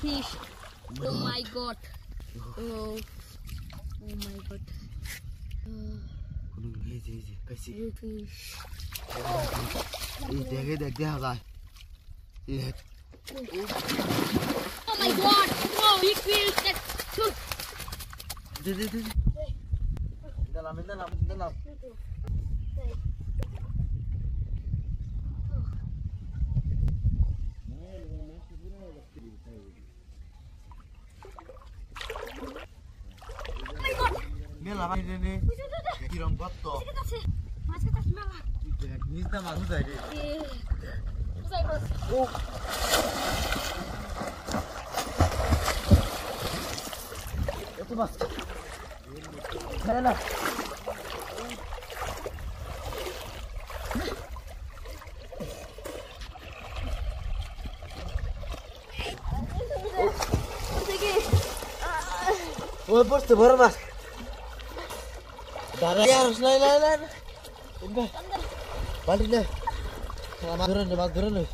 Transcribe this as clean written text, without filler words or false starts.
Fish. Oh my god. Oh my god. Fish. Oh my god. Oh, big fish. Dalam. Mela vai nene. Kirong botto. Mas kita mela. Nista masuk tadi. Usai bos. Oh. Itu mas. Mana? Oh, bos tu baru mas. Darah ya harus lain. Udah. Balik deh. Selamat turun.